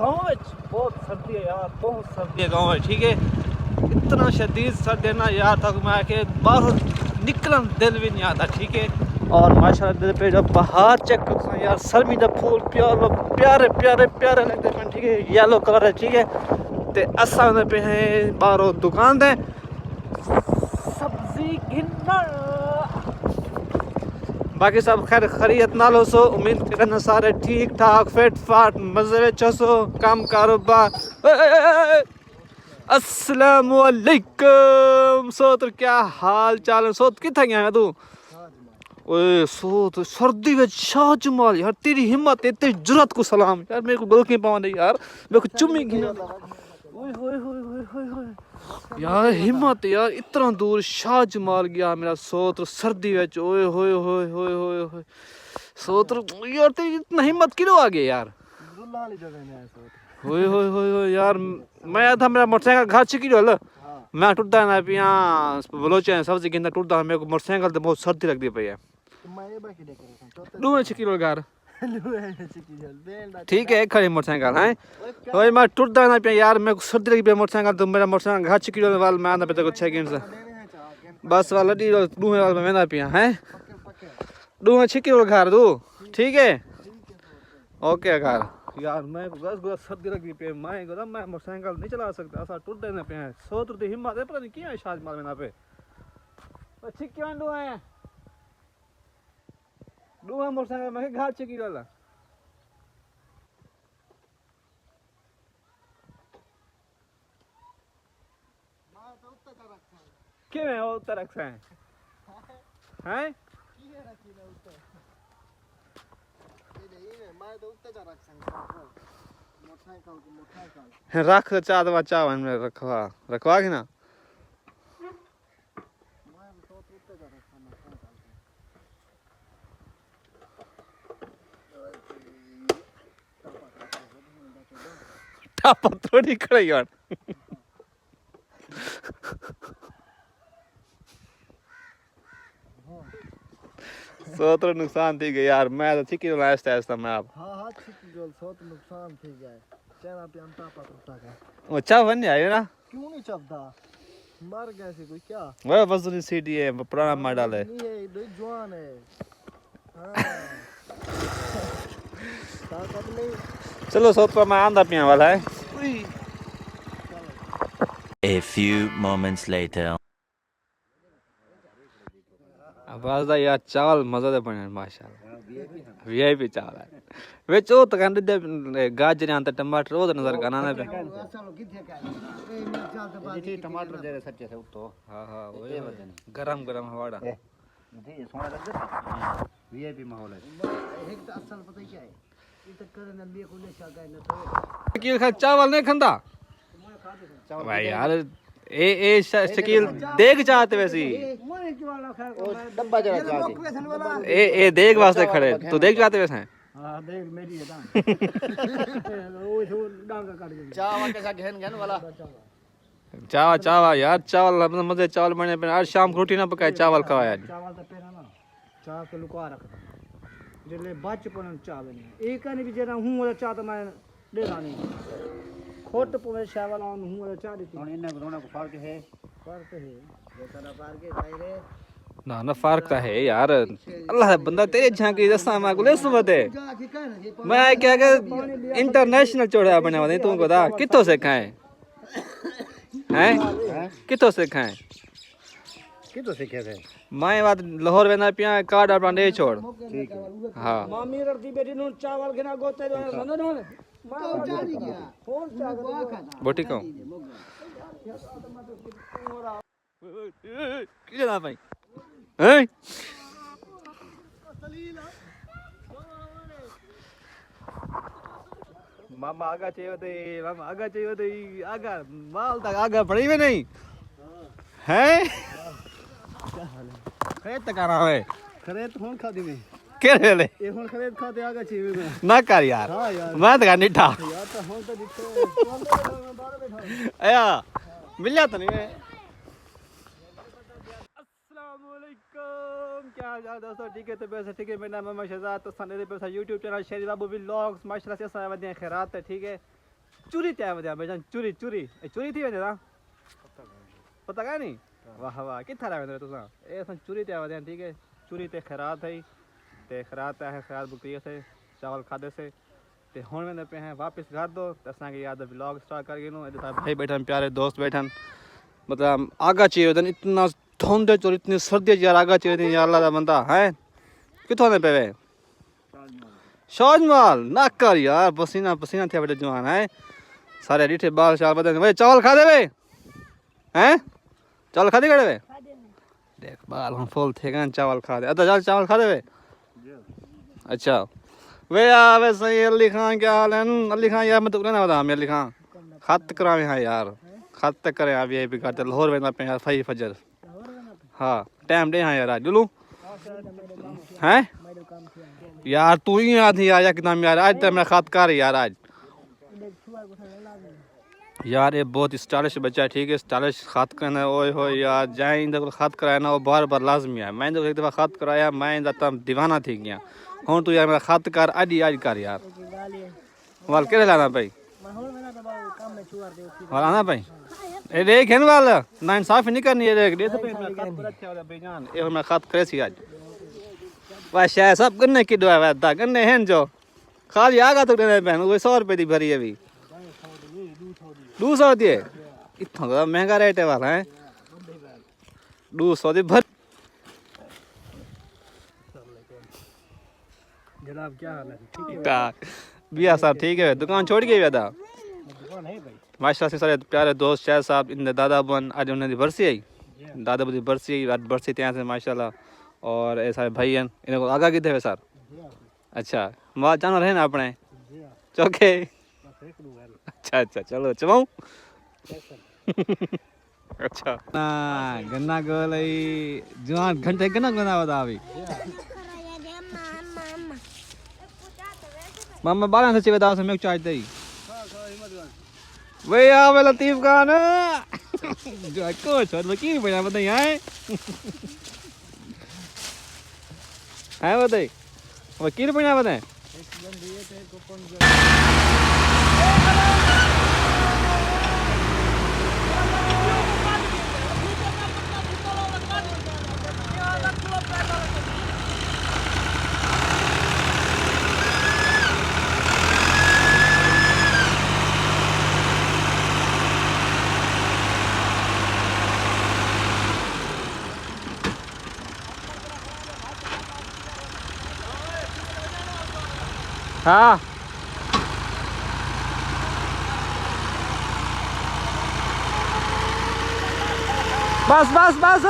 गाँव में बहुत सर्दी है यार, बहुत सर्दी है गाँव में, ठीक है। इतना शदीद सर्दी है ना यार, तक मैं के बाहर निकलन दिल भी नहीं आता, ठीक है। और माशाल्लाह दिल पे जब बाहर चेक करता यार, सरमी दा फूल प्यारे प्यारे प्यारे लगते हैं, ठीक है। येलो कलर है, ठीक है। ते असा पे है बाहरों दुकान दे सब्जी गिनना, बाकी सब खैर खरीद ना लो। सो उम्मीद करना सारे ठीक ठाक फिट फाट मजे में चसो काम कारोबार। अस्सलाम वालेकुम सोत, क्या हाल चाल है सोत? किथे गया है तू? ओए सोत सर्दी में शाहजमाल यार, तेरी हिम्मत इतनी जुरत को सलाम यार, मेरे को गलती पावन यार, मेरे को चुम्मी गिना। ओए होए होए होए होए होए यार, हिम्मत यार, इतना दूर शाहजमाल गया मेरा सोत सर्दी में। ओए होए होए होए होए होए सोत यार, तेरी इतना हिम्मत क्यों आ गई यार? होए होए होए होए यार, मैं था मेरा मोटरसाइकिल घर छिकी रहा, मैं टूटता ना पिया बलोचे सब्जी गिनता टूटता, मेरे को मोटरसाइकिल तो बहुत सर्दी लगती पई है। छिकी घर ठीक है, खड़ी मोटरसाइकिल है ओए, मैं टूटता ना पिया यार, मेरे को सर्दी लगी पई मोटरसाइकिल, तो मेरा मोटरसाइकिल घर छिकी रहा वाल, मैं आंदा पे तो 6 गिन से बस वाला डी दूहे वाल में ना पिया है दूहे छिकी घर तू, ठीक है। ओके घर यार, मैं बस गुदा सर्दी लगी पे, मैं गुदा मैं मोटरसाइकिल नहीं चला सकता, ऐसा टूट देने पे है। सो तो हिम्मत है, पता नहीं क्या है शाज माल में ना पे अच्छी क्यों डू है डू है मोटरसाइकिल मैं घर छिकी वाला क्यों है वो तरक से हैं रख चाद बचा में रखवा रखवा के ना टापा थोड़ी खड़े यार सो तो नुकसान थी गई यार, मैं तो ठीक ही लास्ट है ऐसा मैं आप हां ठीक गोल सो तो नुकसान थी गया चेहरा पे अंता पता का वो चाव बन आयो ना, क्यों नहीं चबदा मर गए से कोई क्या वो वजन सीडी है, पुराना मॉडल है, नहीं है दो जवान है हां ताकत नहीं। चलो सोत पर मैं आंदा पिया वाला है। A few moments later. आवाज दा यार चावल मजा दे बने माशाल्लाह, वीआईपी चावल है वे चो तो कंदे दे गाजर अंत टमाटर वो नजर गाना पे जी टमाटर दे सच्चे से तो हां हां वो गरम गरम हवाड़ा जी सोना लग वीआईपी माहौल है। एक तो असल पता क्या है ये तो करने लिए को ले शागा न तो शकील खा चावल नहीं खंदा भाई यार ए शकील देख चाहते वैसी डब्बा जरा चाहते ए देख वास्ते खड़े तो देख चाहते वैसे हां देख मेरी है ना वो तो डांगा काट गई चावा के साथ घेन घेन वाला चावा चावा यार चावल मजे चावल बने पे आज शाम को रोटी ना पकाए चावल खवाया चावल तो पेरा ना चाव के लुका रखता जले बचपन चाव नहीं एक ने भी जरा हूं वाला चाह तो मैं दे रानी खोट पोवे चावल हूं वाला चाह देती और इन्हें दोनों को फर्क है जैसा पार के भाई रे ना ना फर्क तो है यार, अल्लाह बंदा तेरे झांकी दसा मैं को ले सुबह मैं क्या के इंटरनेशनल चोड़ा बना हुआ नहीं तुमको दा कितो से खाए हैं कितो से खाए कितो से क्या है मैं बात लाहौर वेना पिया कार्ड अपना दे छोड़ ठीक है हां मामी रड़ती बेटी नु चावल घेना गोते मन न मां जानी गया फोन चावल बोटी को कितना भाई हैं मामा आगा चाहिए थे, मामा आगा चाहिए थे, आगा माल तक आगा पड़ी में नहीं हैं खरीद तक आना है खरीद हुन खादी में के ले ये हुन खरीद खाते आगा चाहिए में ना कर यार हां यार मैं तो निठा यार तो हुन तो दिखो बाहर बैठा आया मिल जाता नहीं मैं। अस्सलाम वालेकुम, क्या हाल चाल दोस्तों? ठीक है तो वैसे ठीक है, मेरा नाम है शहजाद तो सने पे YouTube चैनल शेरी बाबू व्लॉग्स माशाल्लाह से सारा दिन खैरात है, ठीक है। चूरी त्या वजा बेजान चूरी चूरी ए चूरी थी वजा पता का नहीं वाह वाह किथा रहा वेंदे तुसा ए असन चूरी त्या वजा ठीक है चूरी ते खैरात है ते खैरात है खैरात बुकरी से चावल खादे से ते हुन वेंदे पे हैं वापस घर दो त असा के याद व्लॉग स्टार्ट कर गेनो ए भाई बैठन प्यारे दोस्त बैठन मतलब आगा चाहिए इतना धुंध और इतनी सर्दी यार आगा चाहिए यार अल्लाह दा बंदा है किथों ने पेवे शाजमाल ना कर यार पसीना पसीना थे बेटे जवान है सारे डिठे बाल शाल बदन भाई चावल खा दे बे हैं चावल खा दे गड़े बे देख बाल हम फुल थे गन चावल खा दे अदा चावल खा दे बे अच्छा वे आवे सही अली खान क्या हाल है अली खान यार मैं तो ना बता मैं अली खान खत करावे हां यार खत करे आ वीआईपी का लाहौर वेंदा पे यार फई फजर हां टाइम दे हां यार आज जुलू हैं यार तू ही आधी आया कितना यार आज तो मैं खत कर यार आज यार ये बहुत स्टाइलिश बच्चा है ठीक है स्टाइलिश खत करना ओए हो यार जाए इंदा खत कराया ना वो बार बार लाजमी है मैंने तो एक दफ़ा खत कराया मैं इंदा तम दीवाना थी गया हूँ तू यार मेरा खत कर आज कर यार वाल के लाना भाई वाल आना भाई ए देख है वाल ना इंसाफ नहीं करनी है देख तो मैं खत कर अच्छा वाला बेजान ए मैं खत करे सी आज वाह शायद सब गन्ने की दुआ है दा गन्ने हैं जो खाली आगा तो देने बहन वो 100 रुपए दी भरी है अभी 200 दिए इतना ज़्यादा महंगा रेट है वाला है 200 दी भर जनाब क्या हाल है ठीक है बिया साहब ठीक है दुकान छोड़ के दादा दुकान है भाई माशाल्लाह से सारे प्यारे दोस्त शायद साहब इन दादा बन आज उन्हें बरसी आई दादा बुदी बरसी आई आज बरसी ત્યાં से माशाल्लाह और ये सारे भाई हैं इन्हें को आगा कितने सर अच्छा माँ जानवर है ना अपने चौके अच्छा अच्छा चलो चबाऊं अच्छा ना गन्ना गोलाई जवान घंटे गन्ना गन्ना बता अभी मामा बारह से बता से मैं चार्ज दे वे आवे लतीफ खान जो को छोड़ वकील बना बताई है बताई वकील बना बताए हाँ बस बस बस